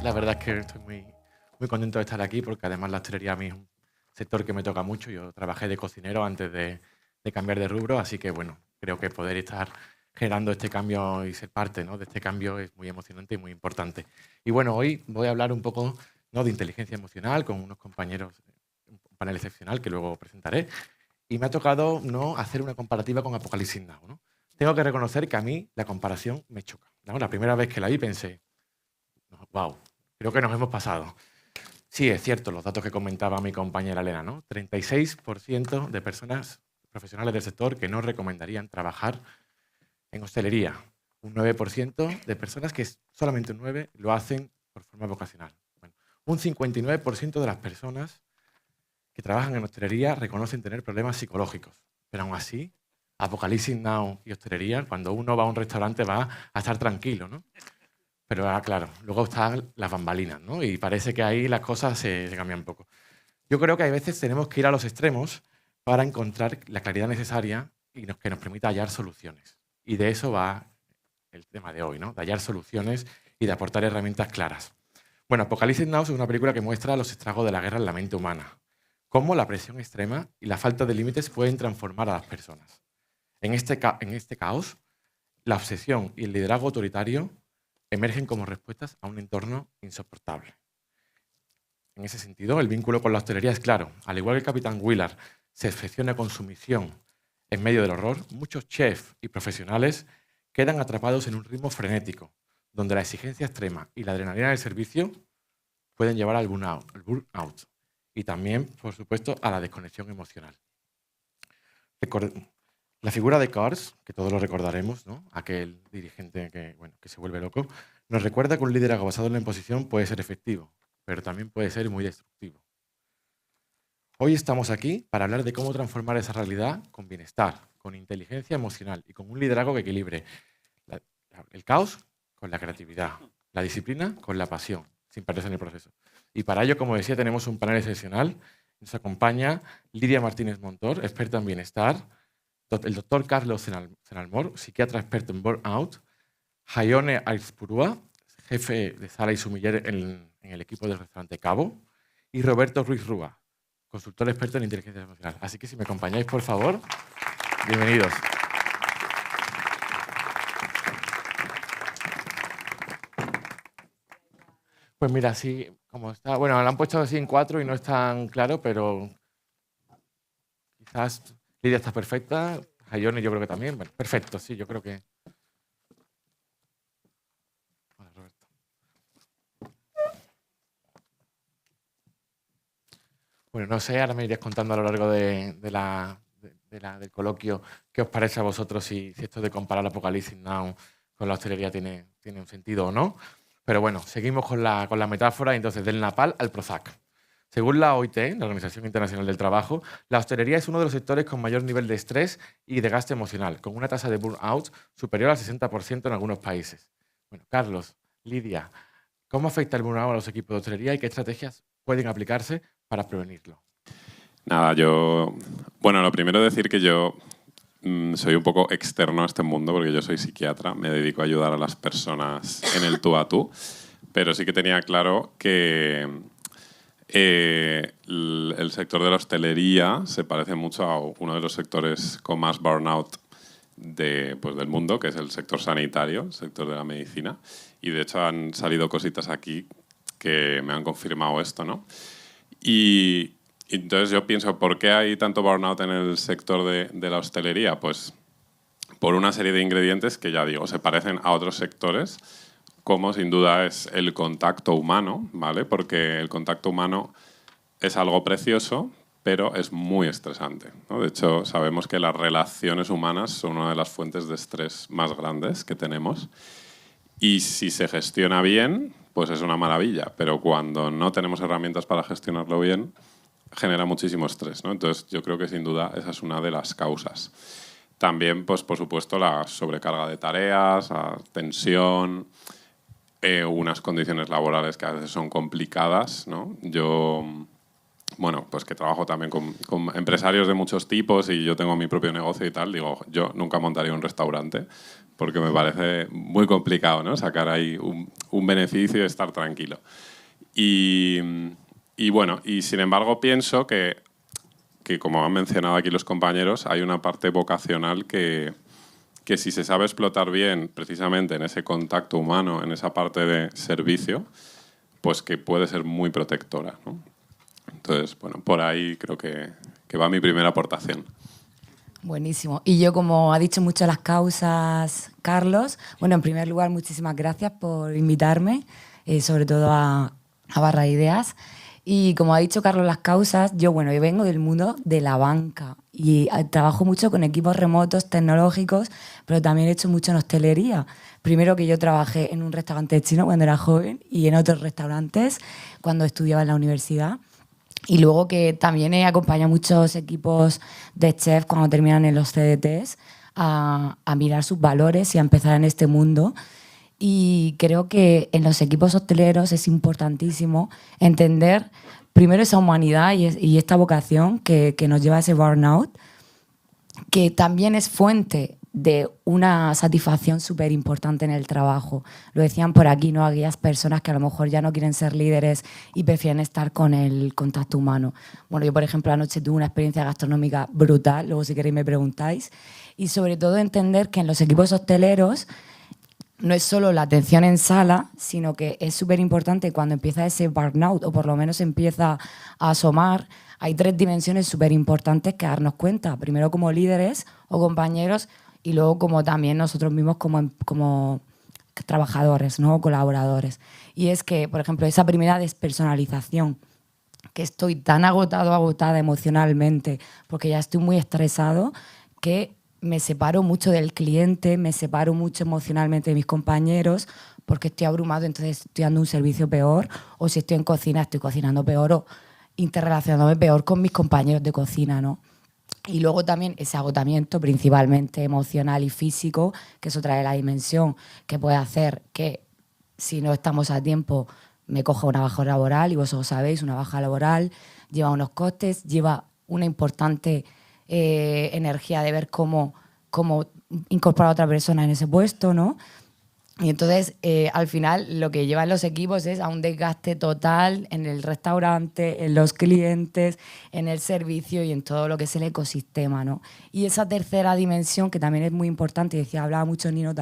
La verdad es que estoy muy contento de estar aquí porque además la hostelería a mí es un sector que me toca mucho. Yo trabajé de cocinero antes de cambiar de rubro, así que bueno, creo que poder estar generando este cambio y ser parte, ¿no?, de este cambio es muy emocionante y muy importante. Y bueno, hoy voy a hablar un poco, ¿no?, de inteligencia emocional con unos compañeros, un panel excepcional que luego presentaré. Y me ha tocado, ¿no?, hacer una comparativa con Apocalipsis Now, ¿no? Tengo que reconocer que a mí la comparación me choca, ¿no? La primera vez que la vi pensé, wow, creo que nos hemos pasado. Sí, es cierto, los datos que comentaba mi compañera Elena, ¿no? 36% de personas profesionales del sector que no recomendarían trabajar en hostelería. Un 9% de personas que solamente un 9% lo hacen por forma vocacional. Bueno, un 59% de las personas que trabajan en hostelería reconocen tener problemas psicológicos. Pero aún así, Apocalipsis Now y hostelería, cuando uno va a un restaurante va a estar tranquilo, ¿no? Pero claro, luego están las bambalinas, ¿no? Y parece que ahí las cosas se cambian un poco. Yo creo que hay veces tenemos que ir a los extremos para encontrar la claridad necesaria y que nos permita hallar soluciones. Y de eso va el tema de hoy, ¿no? De hallar soluciones y de aportar herramientas claras. Bueno, Apocalipsis Now es una película que muestra los estragos de la guerra en la mente humana. Cómo la presión extrema y la falta de límites pueden transformar a las personas. En este caos, la obsesión y el liderazgo autoritario emergen como respuestas a un entorno insoportable. En ese sentido, el vínculo con la hostelería es claro. Al igual que el capitán Willard se obsesiona con su misión en medio del horror, muchos chefs y profesionales quedan atrapados en un ritmo frenético, donde la exigencia extrema y la adrenalina del servicio pueden llevar al burnout y también, por supuesto, a la desconexión emocional. La figura de Kors, que todos lo recordaremos, ¿no?, aquel dirigente que se vuelve loco, nos recuerda que un liderazgo basado en la imposición puede ser efectivo, pero también puede ser muy destructivo. Hoy estamos aquí para hablar de cómo transformar esa realidad con bienestar, con inteligencia emocional y con un liderazgo que equilibre el caos con la creatividad, la disciplina con la pasión, sin perderse en el proceso. Y para ello, como decía, tenemos un panel excepcional. Nos acompaña Lidia Martínez Montor, experta en bienestar, el doctor Carlos Zenalmor, psiquiatra experto en burnout, Jaione Aizpurúa, jefe de sala y sumiller en el equipo del restaurante Cabo, y Roberto Ruiz Rúa, consultor experto en inteligencia emocional. Así que si me acompañáis, por favor, bienvenidos. Pues mira, así como está, bueno, lo han puesto así en 4 y no es tan claro, pero quizás Lidia está perfecta, Jaione yo creo que también. Bueno, perfecto, sí, yo creo que... Vale, Roberto. Bueno, no sé, ahora me iréis contando a lo largo del coloquio qué os parece a vosotros si esto de comparar Apocalipsis Now con la hostelería tiene un sentido o no. Pero bueno, seguimos con la metáfora, entonces, del Napal al Prozac. Según la OIT, la Organización Internacional del Trabajo, la hostelería es uno de los sectores con mayor nivel de estrés y de gasto emocional, con una tasa de burnout superior al 60% en algunos países. Bueno, Carlos, Lidia, ¿cómo afecta el burnout a los equipos de hostelería y qué estrategias pueden aplicarse para prevenirlo? Nada, bueno, lo primero decir que yo soy un poco externo a este mundo porque yo soy psiquiatra, me dedico a ayudar a las personas en el tú a tú, pero sí que tenía claro que el sector de la hostelería se parece mucho a uno de los sectores con más burnout del mundo, que es el sector sanitario, el sector de la medicina, y de hecho han salido cositas aquí que me han confirmado esto, ¿no? Y entonces yo pienso, ¿por qué hay tanto burnout en el sector de la hostelería? Pues por una serie de ingredientes que, ya digo, se parecen a otros sectores, como sin duda es el contacto humano, ¿vale? Porque el contacto humano es algo precioso, pero es muy estresante, ¿no? De hecho, sabemos que las relaciones humanas son una de las fuentes de estrés más grandes que tenemos. Y si se gestiona bien, pues es una maravilla. Pero cuando no tenemos herramientas para gestionarlo bien, genera muchísimo estrés, ¿no? Entonces, yo creo que sin duda esa es una de las causas. También, pues, por supuesto, la sobrecarga de tareas, la tensión, unas condiciones laborales que a veces son complicadas, ¿no? Yo, bueno, pues que trabajo también con empresarios de muchos tipos y yo tengo mi propio negocio y tal, digo, yo nunca montaría un restaurante porque me parece muy complicado, ¿no? Sacar ahí un beneficio de estar tranquilo. Y bueno, y sin embargo pienso que como han mencionado aquí los compañeros, hay una parte vocacional que si se sabe explotar bien precisamente en ese contacto humano, en esa parte de servicio, pues que puede ser muy protectora, ¿no? Entonces, bueno, por ahí creo que va mi primera aportación. Buenísimo. Y yo, como ha dicho mucho las causas, Carlos, bueno, en primer lugar, muchísimas gracias por invitarme, sobre todo a Barra Ideas. Y como ha dicho Carlos, las causas, yo vengo del mundo de la banca y trabajo mucho con equipos remotos tecnológicos, pero también he hecho mucho en hostelería. Primero que yo trabajé en un restaurante chino cuando era joven y en otros restaurantes cuando estudiaba en la universidad. Y luego que también he acompañado a muchos equipos de chef cuando terminan en los CDTs a mirar sus valores y a empezar en este mundo. Y creo que en los equipos hosteleros es importantísimo entender primero esa humanidad y esta vocación que nos lleva a ese burnout, que también es fuente de una satisfacción súper importante en el trabajo. Lo decían por aquí, ¿no? Aquellas personas que a lo mejor ya no quieren ser líderes y prefieren estar con el contacto humano. Bueno, yo, por ejemplo, anoche tuve una experiencia gastronómica brutal, luego si queréis me preguntáis, y sobre todo entender que en los equipos hosteleros no es solo la atención en sala, sino que es súper importante cuando empieza ese burnout, o por lo menos empieza a asomar. Hay 3 dimensiones súper importantes que darnos cuenta. Primero como líderes o compañeros y luego como también nosotros mismos como trabajadores, ¿no? O colaboradores. Y es que, por ejemplo, esa primera despersonalización, que estoy tan agotada emocionalmente porque ya estoy muy estresado, que me separo mucho del cliente, me separo mucho emocionalmente de mis compañeros porque estoy abrumado, entonces estoy dando un servicio peor, o si estoy en cocina estoy cocinando peor o interrelacionándome peor con mis compañeros de cocina, ¿no? Y luego también ese agotamiento principalmente emocional y físico, que eso trae la dimensión que puede hacer que si no estamos a tiempo me coja una baja laboral, y vosotros sabéis, una baja laboral lleva unos costes, lleva una importante energía de ver cómo incorporar a otra persona en ese puesto, ¿no? Y entonces, al final, lo que llevan los equipos es a un desgaste total en el restaurante, en los clientes, en el servicio y en todo lo que es el ecosistema, ¿no? Y esa tercera dimensión, que también es muy importante, y hablaba mucho Nino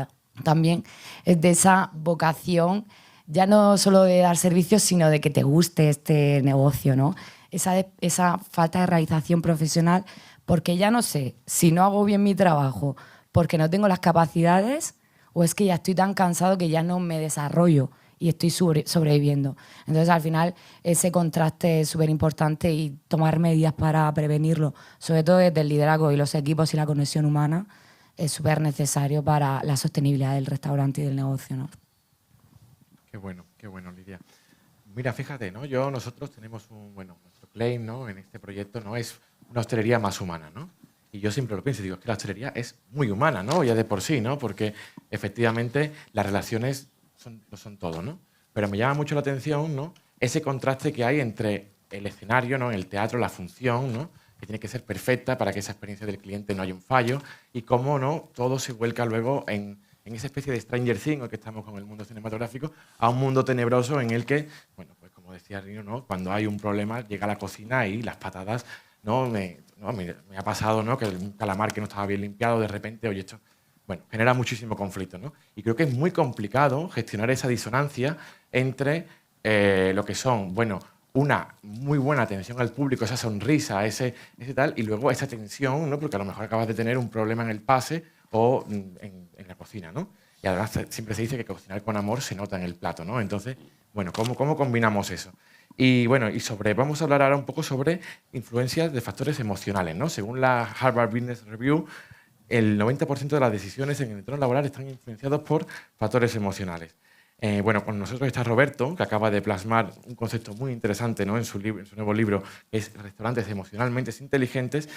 también, es de esa vocación, ya no solo de dar servicios, sino de que te guste este negocio, ¿no? Esa falta de realización profesional, porque ya no sé si no hago bien mi trabajo porque no tengo las capacidades, o es que ya estoy tan cansado que ya no me desarrollo y estoy sobreviviendo. Entonces, al final, ese contraste es súper importante y tomar medidas para prevenirlo, sobre todo desde el liderazgo y los equipos y la conexión humana, es súper necesario para la sostenibilidad del restaurante y del negocio, ¿no? Qué bueno, Lidia. Mira, fíjate, ¿no? Nosotros tenemos nuestro claim, ¿no? En este proyecto, ¿no? Es una hostelería más humana, ¿no? Y yo siempre lo pienso y digo, es que la hostelería es muy humana, ¿no? Ya de por sí, ¿no? Porque efectivamente las relaciones lo son todo, ¿no? Pero me llama mucho la atención, ¿no? Ese contraste que hay entre el escenario, ¿no? En el teatro, la función, ¿no? Que tiene que ser perfecta para que esa experiencia del cliente no haya un fallo, y cómo, ¿no? Todo se vuelca luego en esa especie de Stranger Things, que estamos con el mundo cinematográfico, a un mundo tenebroso en el que, bueno, pues como decía Rino, ¿no? Cuando hay un problema llega a la cocina y las patadas, ¿no? Me ha pasado, ¿no? Que un calamar que no estaba bien limpiado, de repente, oye, esto, bueno, genera muchísimo conflicto, ¿no? Y creo que es muy complicado gestionar esa disonancia entre lo que son, bueno, una muy buena atención al público, esa sonrisa, ese tal, y luego esa tensión, ¿no? Porque a lo mejor acabas de tener un problema en el pase o en la cocina, ¿no? Y además siempre se dice que cocinar con amor se nota en el plato, ¿no? Entonces, bueno, ¿cómo combinamos eso? Y bueno, vamos a hablar ahora un poco sobre influencias de factores emocionales, ¿no? Según la Harvard Business Review, el 90% de las decisiones en el entorno laboral están influenciados por factores emocionales. Bueno, con nosotros está Roberto, que acaba de plasmar un concepto muy interesante, ¿no? En su nuevo libro, que es Restaurantes emocionalmente inteligentes.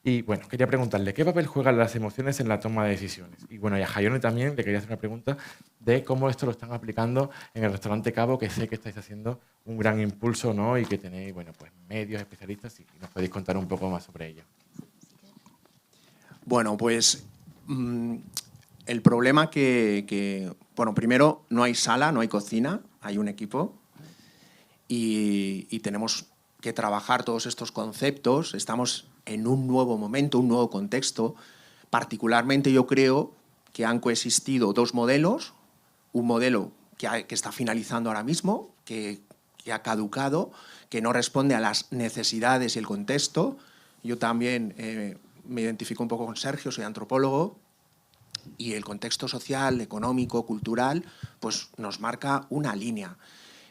Y bueno, quería preguntarle, ¿qué papel juegan las emociones en la toma de decisiones? Y bueno, y a Jaione también le quería hacer una pregunta de cómo esto lo están aplicando en el restaurante Cabo, que sé que estáis haciendo un gran impulso, ¿no? Y que tenéis, bueno, pues medios, especialistas, y nos podéis contar un poco más sobre ello. Bueno, pues el problema que Bueno, primero, no hay sala, no hay cocina, hay un equipo y tenemos que trabajar todos estos conceptos. Estamos en un nuevo momento, un nuevo contexto. Particularmente yo creo que han coexistido dos modelos, un modelo que está finalizando ahora mismo, que ha caducado, que no responde a las necesidades y el contexto. Yo también me identifico un poco con Sergio, soy antropólogo, y el contexto social, económico, cultural, pues nos marca una línea.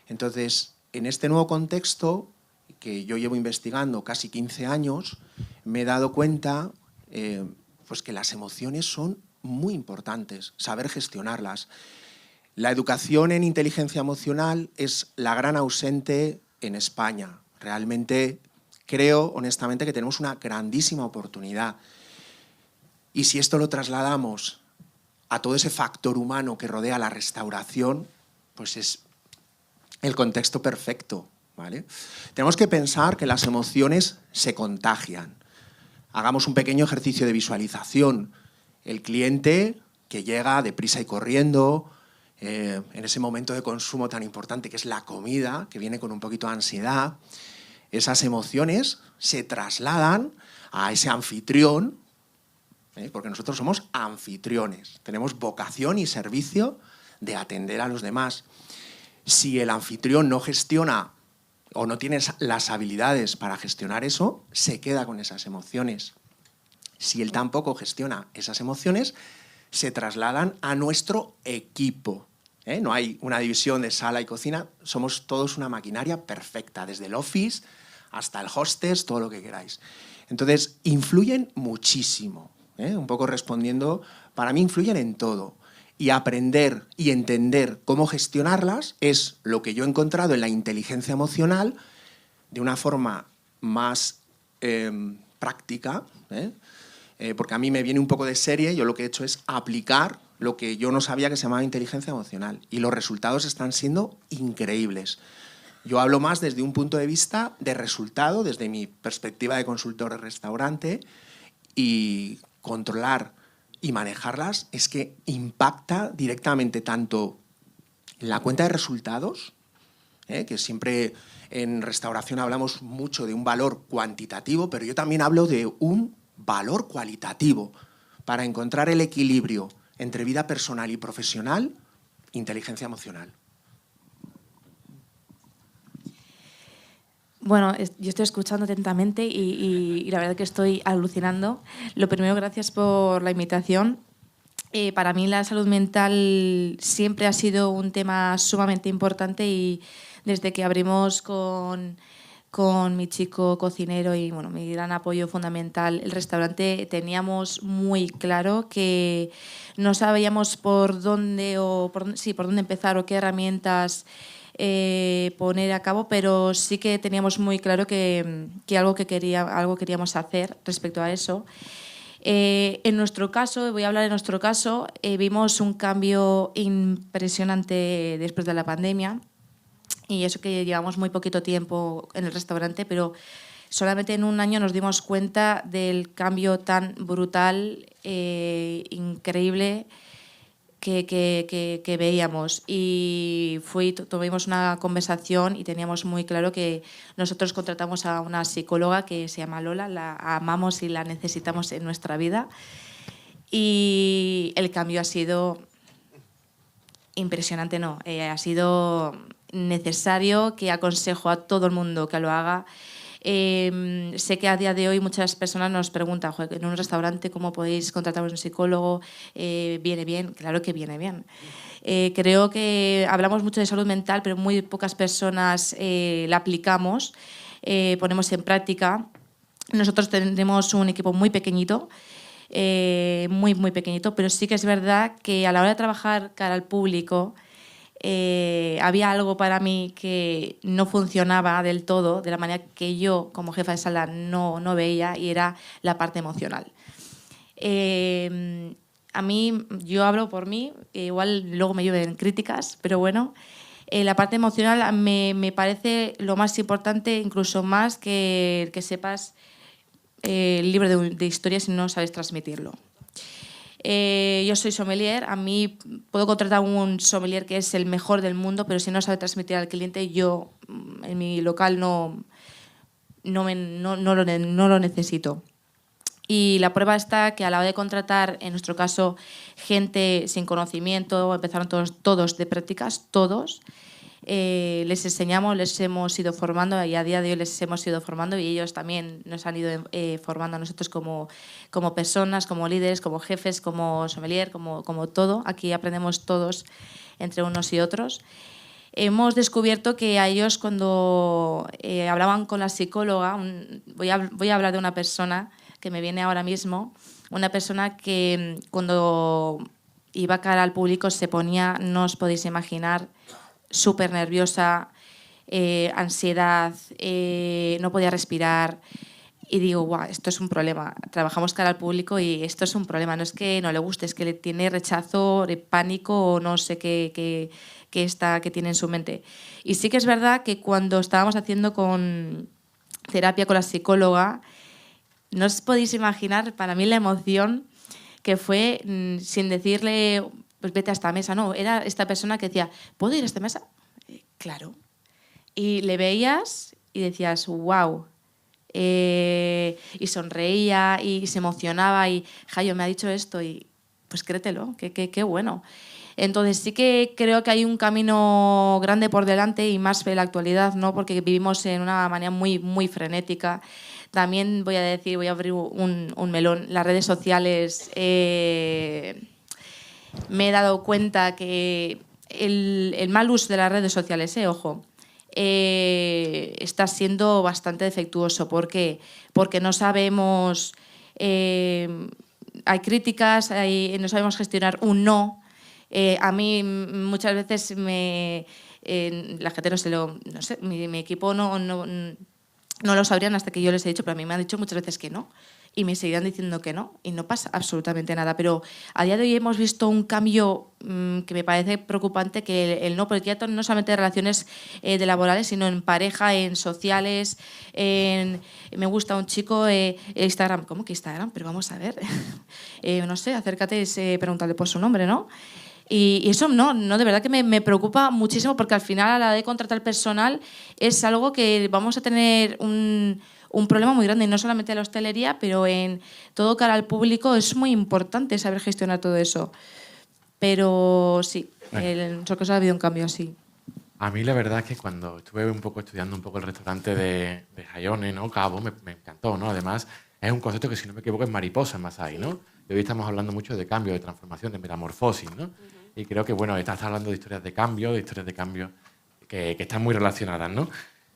Entonces, en este nuevo contexto, que yo llevo investigando casi 15 años, me he dado cuenta pues que las emociones son muy importantes, saber gestionarlas. La educación en inteligencia emocional es la gran ausente en España. Realmente creo, honestamente, que tenemos una grandísima oportunidad. Y si esto lo trasladamos a todo ese factor humano que rodea la restauración, pues es el contexto perfecto, ¿vale? Tenemos que pensar que las emociones se contagian. Hagamos un pequeño ejercicio de visualización. El cliente que llega deprisa y corriendo, en ese momento de consumo tan importante que es la comida, que viene con un poquito de ansiedad, esas emociones se trasladan a ese anfitrión, porque nosotros somos anfitriones, tenemos vocación y servicio de atender a los demás. Si el anfitrión no gestiona o no tiene las habilidades para gestionar eso, se queda con esas emociones. Si él tampoco gestiona esas emociones, se trasladan a nuestro equipo. No hay una división de sala y cocina, somos todos una maquinaria perfecta, desde el office hasta el hostess, todo lo que queráis. Entonces, influyen muchísimo. Un poco respondiendo, para mí influyen en todo. Y aprender y entender cómo gestionarlas es lo que yo he encontrado en la inteligencia emocional de una forma más práctica, porque a mí me viene un poco de serie. Yo lo que he hecho es aplicar lo que yo no sabía que se llamaba inteligencia emocional y los resultados están siendo increíbles. Yo hablo más desde un punto de vista de resultado, desde mi perspectiva de consultor de restaurante, y controlar y manejarlas es que impacta directamente tanto en la cuenta de resultados, que siempre en restauración hablamos mucho de un valor cuantitativo, pero yo también hablo de un valor cualitativo para encontrar el equilibrio entre vida personal y profesional, inteligencia emocional. Bueno, yo estoy escuchando atentamente y la verdad que estoy alucinando. Lo primero, gracias por la invitación. Para mí la salud mental siempre ha sido un tema sumamente importante y desde que abrimos con mi chico cocinero y bueno, mi gran apoyo fundamental, el restaurante, teníamos muy claro que no sabíamos por dónde empezar o qué herramientas poner a cabo, pero sí que teníamos muy claro que algo queríamos hacer respecto a eso. En nuestro caso, voy a hablar de nuestro caso, vimos un cambio impresionante después de la pandemia. Y eso que llevamos muy poquito tiempo en el restaurante, pero solamente en un año nos dimos cuenta del cambio tan brutal, increíble que veíamos. Y tuvimos una conversación y teníamos muy claro que nosotros contratamos a una psicóloga que se llama Lola, la amamos y la necesitamos en nuestra vida. Y el cambio ha sido impresionante, ha sido necesario, que aconsejo a todo el mundo que lo haga. Sé que a día de hoy muchas personas nos preguntan, en un restaurante, ¿cómo podéis contratar a un psicólogo? ¿Viene bien? Claro que viene bien. Creo que hablamos mucho de salud mental, pero muy pocas personas la aplicamos, ponemos en práctica. Nosotros tenemos un equipo muy pequeñito, muy pequeñito, pero sí que es verdad que a la hora de trabajar cara al público, había algo para mí que no funcionaba del todo, de la manera que yo como jefa de sala no veía, y era la parte emocional. A mí, yo hablo por mí, igual luego me llueven críticas, pero bueno, la parte emocional me parece lo más importante, incluso más que sepas el libro de historia si no sabes transmitirlo. Yo soy sommelier, a mí puedo contratar un sommelier que es el mejor del mundo, pero si no sabe transmitir al cliente, yo en mi local no lo necesito. Y la prueba está que a la hora de contratar, en nuestro caso, gente sin conocimiento, empezaron todos de prácticas, todos. Les enseñamos, les hemos ido formando y a día de hoy les hemos ido formando y ellos también nos han ido formando a nosotros como personas, como líderes, como jefes, como sommelier, como todo. Aquí aprendemos todos entre unos y otros. Hemos descubierto que a ellos cuando hablaban con la psicóloga, voy a hablar de una persona que me viene ahora mismo, una persona que cuando iba cara al público se ponía, no os podéis imaginar, súper nerviosa, ansiedad, no podía respirar. Y digo, guau, esto es un problema. Trabajamos cara al público y esto es un problema. No es que no le guste, es que le tiene rechazo, pánico o no sé qué tiene en su mente. Y sí que es verdad que cuando estábamos haciendo con terapia con la psicóloga, no os podéis imaginar para mí la emoción que fue sin decirle, pues vete a esta mesa. No, era esta persona que decía, ¿puedo ir a esta mesa? Claro. Y le veías y decías, wow. Y sonreía y se emocionaba y Jayo me ha dicho esto y pues créetelo, qué bueno. Entonces sí que creo que hay un camino grande por delante y más en la actualidad, ¿no? Porque vivimos en una manera muy, muy frenética. También voy a abrir un melón. Las redes sociales, me he dado cuenta que el mal uso de las redes sociales, ojo, está siendo bastante defectuoso. ¿Por qué? Porque no sabemos, hay críticas, no sabemos gestionar un no. A mí muchas veces la gente no sé, mi equipo no lo sabrían hasta que yo les he dicho, pero a mí me han dicho muchas veces que no y me seguirán diciendo que no y no pasa absolutamente nada. Pero a día de hoy hemos visto un cambio que me parece preocupante, que el no, porque ya no solamente de relaciones de laborales, sino en pareja, en sociales, me gusta un chico, Instagram. ¿Cómo que Instagram? Pero vamos a ver. No sé, acércate y pregúntale por su nombre, ¿no? Y eso no, de verdad que me preocupa muchísimo porque al final a la hora de contratar personal es algo que vamos a tener un problema muy grande, no solamente en la hostelería, pero en todo cara al público es muy importante saber gestionar todo eso. Pero sí, en nuestro caso ha habido un cambio así. A mí la verdad es que cuando estuve estudiando un poco el restaurante de Jaione, ¿no? Cabo, me encantó, ¿no? Además, es un concepto que, si no me equivoco, es mariposa en Masái, ¿no? Y hoy estamos hablando mucho de cambio, de transformación, de metamorfosis, ¿no? Y creo que, bueno, estás hablando de historias de cambio que están muy relacionadas, ¿no?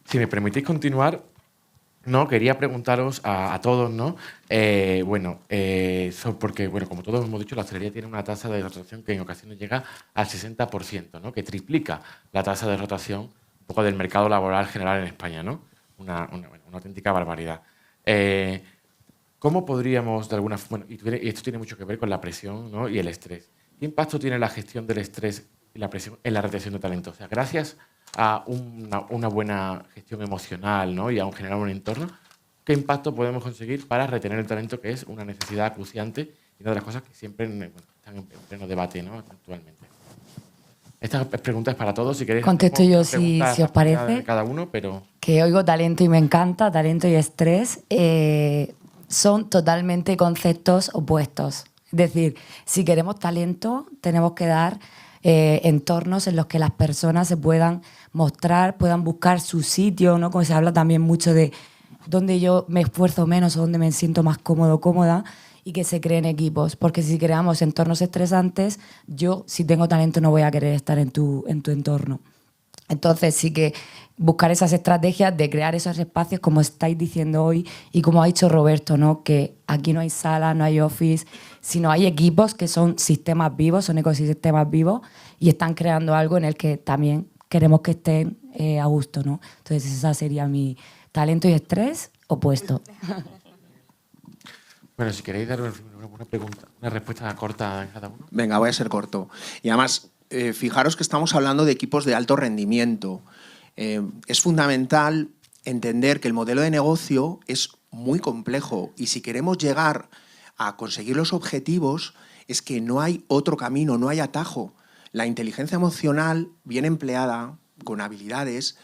Si me permitís continuar, no, quería preguntaros a todos, ¿no? Porque, bueno, como todos hemos dicho, la hostelería tiene una tasa de rotación que en ocasiones llega al 60%, ¿no? Que triplica la tasa de rotación un poco del mercado laboral general en España, ¿no? Una auténtica barbaridad. ¿Cómo podríamos, de alguna forma, y esto tiene mucho que ver con la presión, ¿no? Y el estrés? ¿Qué impacto tiene la gestión del estrés y la presión en la retención de talento? O sea, gracias a una buena gestión emocional, ¿no? Y a generar un entorno, ¿qué impacto podemos conseguir para retener el talento, que es una necesidad acuciante y una de las cosas que siempre están en pleno debate, ¿no? Actualmente? Esta pregunta es para todos. Si queréis, contesto yo si os parece. Cada uno, pero... Que oigo talento y me encanta, talento y estrés. Son totalmente conceptos opuestos. Es decir, si queremos talento, tenemos que dar entornos en los que las personas se puedan mostrar, puedan buscar su sitio, ¿no? Como se habla también mucho de dónde yo me esfuerzo menos o dónde me siento más cómodo, cómoda, y que se creen equipos. Porque si creamos entornos estresantes, yo, si tengo talento, no voy a querer estar en tu entorno. Entonces sí que buscar esas estrategias de crear esos espacios, como estáis diciendo hoy y como ha dicho Roberto, ¿no? Que aquí no hay sala, no hay office, sino hay equipos que son sistemas vivos, son ecosistemas vivos y están creando algo en el que también queremos que estén a gusto, ¿no? Entonces esa sería mi talento y estrés opuesto. Bueno, si queréis dar una pregunta, una respuesta corta a cada uno. Venga, voy a ser corto. Y además, fijaros que estamos hablando de equipos de alto rendimiento. Es fundamental entender que el modelo de negocio es muy complejo y si queremos llegar a conseguir los objetivos, es que no hay otro camino, no hay atajo. La inteligencia emocional, bien empleada, con habilidades,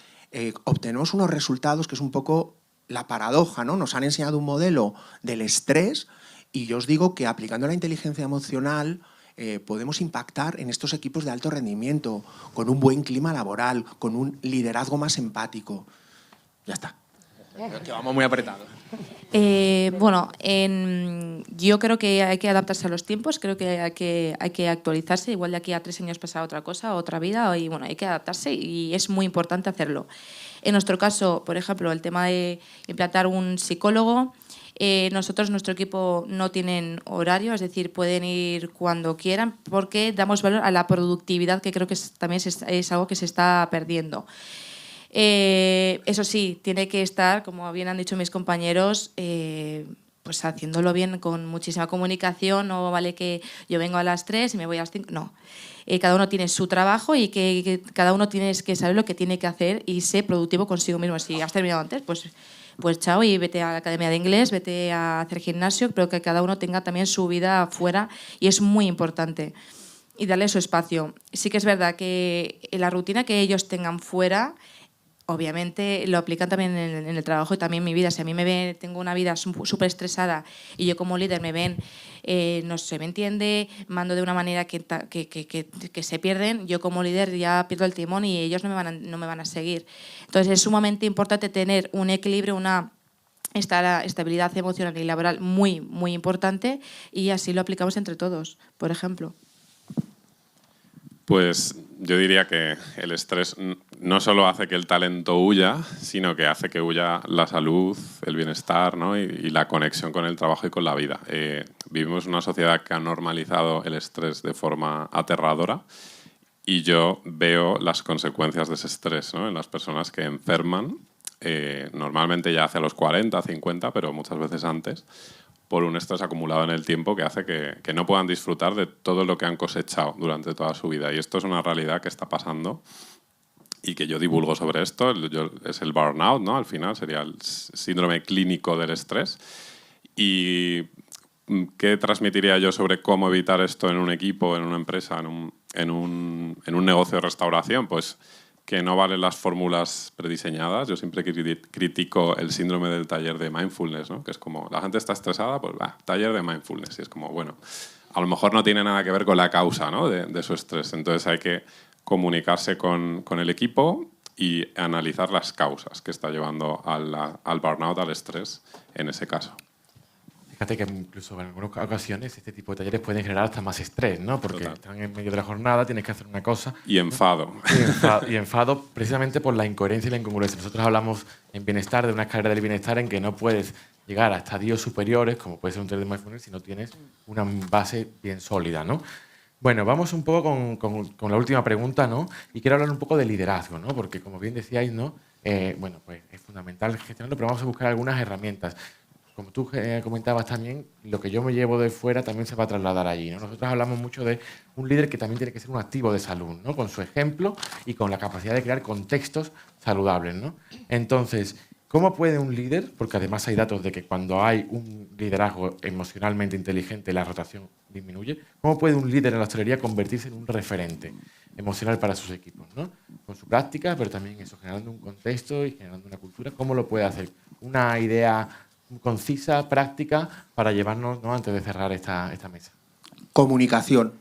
obtenemos unos resultados que es un poco la paradoja, ¿no? Nos han enseñado un modelo del estrés y yo os digo que aplicando la inteligencia emocional podemos impactar en estos equipos de alto rendimiento, con un buen clima laboral, con un liderazgo más empático. Ya está. Que vamos muy apretados. Yo creo que hay que adaptarse a los tiempos, creo que hay que actualizarse, igual de aquí a 3 años pasará otra cosa, otra vida, y bueno, hay que adaptarse y es muy importante hacerlo. En nuestro caso, por ejemplo, el tema de implantar un psicólogo, nuestro equipo no tienen horario, es decir, pueden ir cuando quieran porque damos valor a la productividad, que creo que también es algo que se está perdiendo. Eso sí, tiene que estar, como bien han dicho mis compañeros, pues haciéndolo bien, con muchísima comunicación. No vale que yo vengo a las 3 y me voy a las 5, no. Cada uno tiene su trabajo y que cada uno tiene que saber lo que tiene que hacer y ser productivo consigo mismo. Si has terminado antes, pues chao y vete a la academia de inglés, vete a hacer gimnasio, pero que cada uno tenga también su vida fuera y es muy importante. Y darle su espacio. Sí que es verdad que la rutina que ellos tengan fuera, obviamente lo aplican también en el trabajo y también en mi vida. Si a mí me ven, tengo una vida súper estresada y yo como líder me ven, no se me entiende, mando de una manera que se pierden, yo como líder ya pierdo el timón y ellos no me van a seguir. Entonces es sumamente importante tener un equilibrio, una estabilidad emocional y laboral muy, muy importante y así lo aplicamos entre todos, por ejemplo. Pues yo diría que el estrés no solo hace que el talento huya, sino que hace que huya la salud, el bienestar, ¿no? y la conexión con el trabajo y con la vida. Vivimos en una sociedad que ha normalizado el estrés de forma aterradora y yo veo las consecuencias de ese estrés, ¿no? En las personas que enferman, normalmente ya hacia los 40, 50, pero muchas veces antes, por un estrés acumulado en el tiempo que hace que no puedan disfrutar de todo lo que han cosechado durante toda su vida. Y esto es una realidad que está pasando y que yo divulgo sobre esto. Es el burnout, ¿no? Al final sería el síndrome clínico del estrés. ¿Y qué transmitiría yo sobre cómo evitar esto en un equipo, en una empresa, en un negocio de restauración? Pues que no valen las fórmulas prediseñadas. Yo siempre critico el síndrome del taller de mindfulness, ¿no? Que es como, la gente está estresada, pues va, taller de mindfulness. Y es como, bueno, a lo mejor no tiene nada que ver con la causa, ¿no? de su estrés. Entonces hay que comunicarse con el equipo y analizar las causas que está llevando al burnout, al estrés, en ese caso. Fíjate que incluso en algunas ocasiones este tipo de talleres pueden generar hasta más estrés, ¿no? Porque Total. están en medio de la jornada, tienes que hacer una cosa. Y enfado. Y enfado precisamente por la incoherencia y la incongruencia. Nosotros hablamos en bienestar de una escalera del bienestar en que no puedes llegar a estadios superiores, como puede ser un taller de mindfulness, si no tienes una base bien sólida, ¿no? Bueno, vamos un poco con la última pregunta, ¿no? Y quiero hablar un poco de liderazgo, ¿no? Porque como bien decíais, ¿no? Bueno, pues es fundamental gestionarlo, pero vamos a buscar algunas herramientas. Como tú comentabas también, lo que yo me llevo de fuera también se va a trasladar allí, ¿no? Nosotros hablamos mucho de un líder que también tiene que ser un activo de salud, ¿no? Con su ejemplo y con la capacidad de crear contextos saludables, ¿no? Entonces, ¿cómo puede un líder, porque además hay datos de que cuando hay un liderazgo emocionalmente inteligente la rotación disminuye, ¿cómo puede un líder en la hostelería convertirse en un referente emocional para sus equipos, ¿no? Con su práctica, pero también eso, generando un contexto y generando una cultura. ¿Cómo lo puede hacer? Una idea concisa, práctica, para llevarnos, ¿no? Antes de cerrar esta mesa. Comunicación.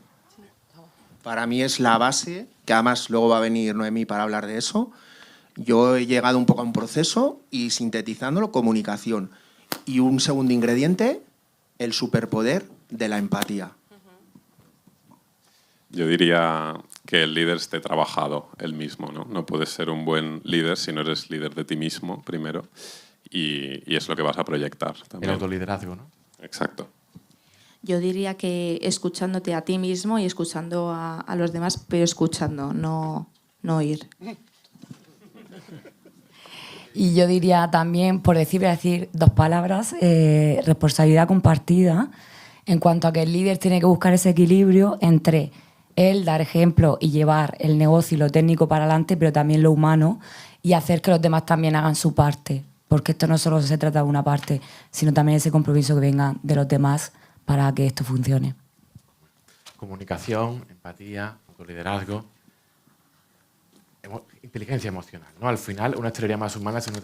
Para mí es la base, que además luego va a venir Noemí para hablar de eso. Yo he llegado un poco a un proceso y sintetizándolo, comunicación. Y un segundo ingrediente, el superpoder de la empatía. Yo diría que el líder esté trabajado él mismo, ¿no? No puedes ser un buen líder si no eres líder de ti mismo, primero. Y es lo que vas a proyectar también. El autoliderazgo, ¿no? Exacto. Yo diría que escuchándote a ti mismo y escuchando a los demás, pero escuchando, no oír. Y yo diría también, por decir 2 palabras, responsabilidad compartida, en cuanto a que el líder tiene que buscar ese equilibrio entre él dar ejemplo y llevar el negocio y lo técnico para adelante, pero también lo humano, y hacer que los demás también hagan su parte. Porque esto no solo se trata de una parte, sino también ese compromiso que venga de los demás para que esto funcione. comunicación, empatía, autoliderazgo, inteligencia emocional, ¿no? Al final, una hostelería más humana es una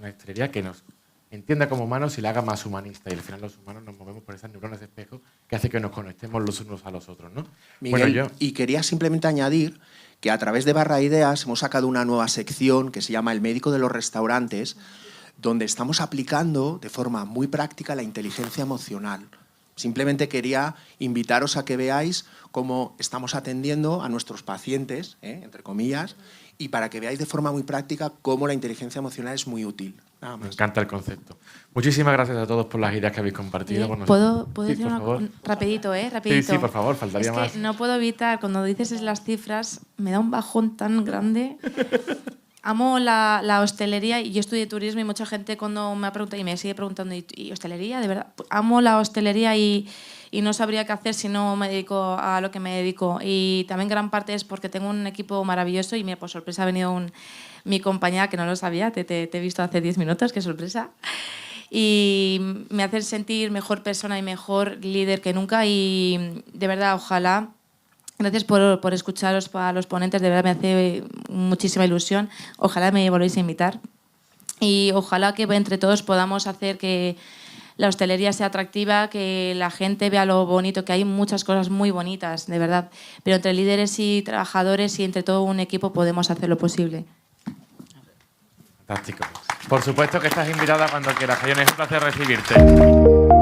hostelería que nos entienda como humanos y la haga más humanista. Y al final los humanos nos movemos por esas neuronas de espejo que hace que nos conectemos los unos a los otros, ¿no? Miguel, y quería simplemente añadir que a través de Barra Ideas hemos sacado una nueva sección que se llama El médico de los restaurantes, donde estamos aplicando de forma muy práctica la inteligencia emocional. Simplemente quería invitaros a que veáis cómo estamos atendiendo a nuestros pacientes, entre comillas, y para que veáis de forma muy práctica cómo la inteligencia emocional es muy útil. Nada más. Me encanta el concepto. Muchísimas gracias a todos por las ideas que habéis compartido con ¿Puedo nosotros. decir una cosa? Rapidito, rapidito. Sí, por favor, faltaría más. Es que no puedo evitar, cuando dices las cifras, me da un bajón tan grande. Amo la hostelería y yo estudié turismo y mucha gente cuando me ha preguntado y me sigue preguntando, ¿y hostelería? De verdad, amo la hostelería y no sabría qué hacer si no me dedico a lo que me dedico. Y también gran parte es porque tengo un equipo maravilloso y mira, por sorpresa ha venido mi compañera que no lo sabía, te he visto hace 10 minutos, qué sorpresa. Y me hace sentir mejor persona y mejor líder que nunca y de verdad, ojalá. Gracias por escucharos a los ponentes, de verdad me hace muchísima ilusión. Ojalá me volvéis a invitar y ojalá que entre todos podamos hacer que la hostelería sea atractiva, que la gente vea lo bonito, que hay muchas cosas muy bonitas, de verdad. Pero entre líderes y trabajadores y entre todo un equipo podemos hacer lo posible. Fantástico. Por supuesto que estás invitada cuando quieras, Jaione, es un placer recibirte.